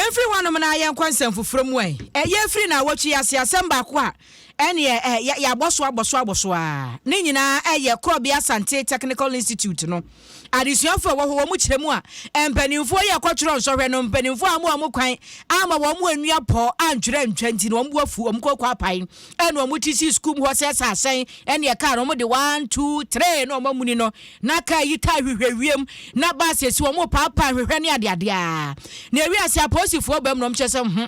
Everyone na yen kwansem fufrom we. Ye free na wachi asem ba ko a ene ya boso a. Ne nyina ye Krobea Asante Technical Institute no. Adisuafo wo mu kiremu a empanimfo ye kwotworo nsɔhwɛ no empanimfo amu kwan ama wo mu anua pɔ antwere ntwanti no wo afu omkokwa apai ene wo mu tisi school ho sɛ sasen ene ka no mo de 1 2 3 no mo muni no na ka yi ta hwehwewiem na ba sesi wo mu papa hwehwɛ ne ade a na ewi ase aposifo bam no mkyɛ sɛ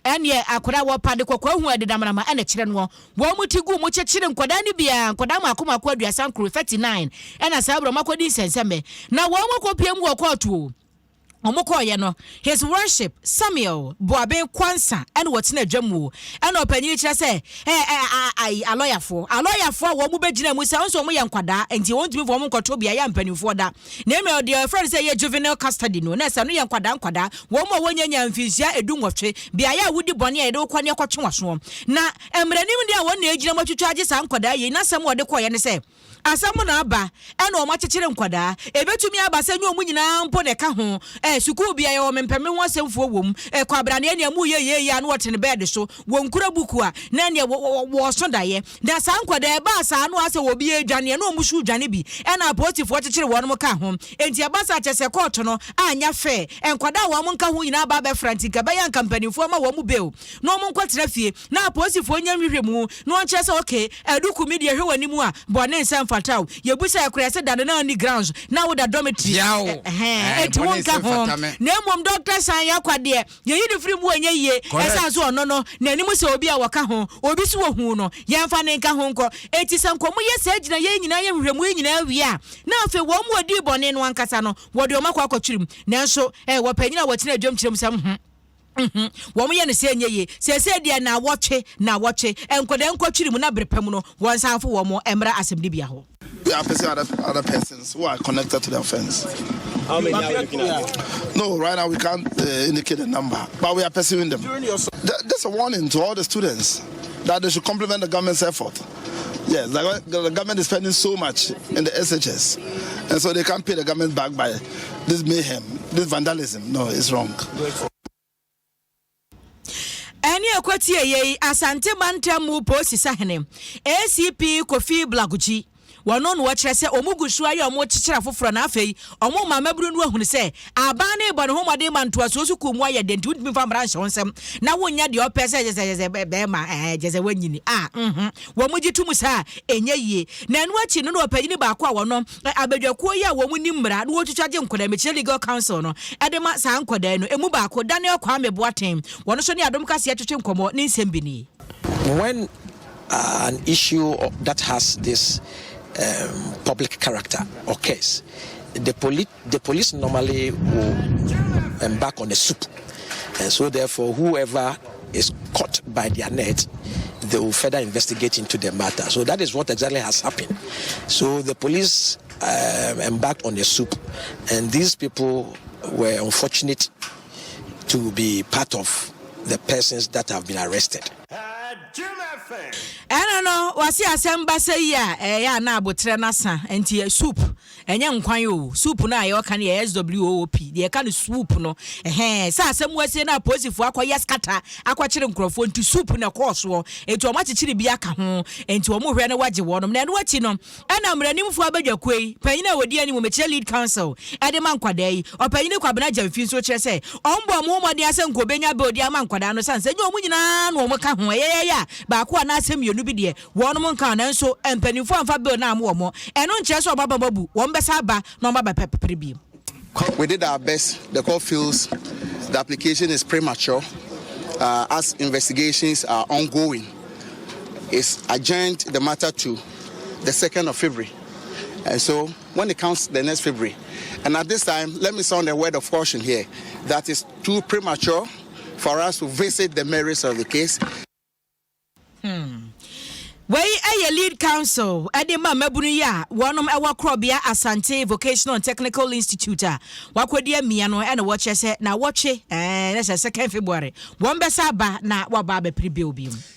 ene akora wo pade kokwa hu ade damarama ene kyerɛ no wo mu tigu mu kyekire nkoda ne bia nkoda makoma ko aduasan kro 39 ena sabro makodi senseme na wo mu kopiem wo kotu omokoye no his worship Samuel Boaben Kwansa ene wotena dwamu ene opanyi kire se a lawyer for wo mu begina mu se onso mo ye nkwada enti wontumi fo mo nkoto bia ya mpanimfo da na me the friend say ye juvenile custody no na se no ye nkwada wo mo wonyanya mfinsia edunwotwe bia ya wudi bone ye de kwone kwotwe waso na emranim dia wo na ejina matwetwa age sa nkwada ye na sam wo de koye ne se asam na aba ene o machekere nkwada ebetumi aba se nyu mu nyina mpo ne ka ho sukuu bia ye wo mempeme ho asemfo wom kwabra ne ene mu ye ya no wote ne bed so wo nkura buku a na ene wo so daye da sa nkwada ba sa no ase wo bi edwane no mu shu dwane bi ena apotifo chekere wo no ka ho enti aba sa chese court no anya fe nkwada wo mo nka ho nyina ba be franti ka ba ya kampanifo ma wo mu beo no mo nkwatera fie na apotifo nya nhwehwe mu no nche se okay eduku mi de hwe wani mu a bone nsem fatao yebusa yakura se dade na ni grounds na wo da dormitory enti won ka ho na mom doctor san yakwade ye yidi free mu anya yie esa so ono no na ani mu se obi a waka ho obi so hu no yemfa ne nka ho nko eti sankomu ye se gina ye nyina ye hwehwemu ye nyina wi a na afi wo mu odi bone no ankasa no wo de o makwa akotwirim nanso wo panyina wo tena adwom kyerem sam wo mo ye ne se enye ye se dia na woche enkoda nkotwiri mu na berepam no won sanfo wo mo emra asem bia ho. We are pursuing other persons who are connected to the offense. How many are we looking at? No, right now we can't indicate a number, but we are pursuing them. That's a warning to all the students that they should complement the government's effort. Yes, the government is spending so much in the SHS, and so they can't pay the government back by this mayhem, this vandalism. No, it's wrong. Any equity ye Asante Bantamu posi sahene ACP Kofi Blaguchi wano no wakire se omugusu aye omo chichira foforo na afei omo mamaburu no ahunu se abane bone ho made mantoa so sukumu aye denti wutimi fa mra nhyɛ nsɛm na wonya de opese jeze be ma jeze wanyini wo mugitum sa enye yie na anu achi no opanyini ba ko a wono abadwakuo yi a wo mu nimra no wotwitwa je nkoda mechire legal council no edema sa nkoda no emu ba ko Daniel Kwame Boatem wono so ne Adom kase atwetwe nkomo ne nsɛm bini. When an issue that has this public character or case, the police normally will embark on a soup, and so therefore whoever is caught by their net, they will further investigate into the matter. So that is what exactly has happened. So the police embarked on a soup, and these people were unfortunate to be part of the persons that have been arrested. No, wasi asemba say ya na abotre na sa enti soup enye nkwan o soup na ayo kan ya SWOP de kan soup no sa asem wase na posifo akoye skata akwakire nkrofo enti soup na koso enti o machikire bi aka ho enti o mo hwe na waje wonom na no wachi no ana mranimfo abadwakwei panyina wodi ani mo mechire lead council ade mankwada yi o panyina kwabena jamfi so kire se ombo mo mode asenko benya be odi amankwada no sanse nyo mu nyina no mo ka ho ya ba ko na asem yenu bi de wonom nka na nso empanimfo amfa be na mo mo eno nkyere so baba babu won besa ba no baba pepere bi. We did our best. The court feels the application is premature as investigations are ongoing. It's adjourned the matter to the 2nd of February. And so when it comes the next February, and at this time, let me sound a word of caution here, that is too premature for us to visit the merits of the case. Wey a lead council edema mabunu ya wonom ewa Krobea Asante Vocational Technical Institute wakwodi amia no ene wo kyese na woche na 2nd February won besa ba na waba ba pribia obium.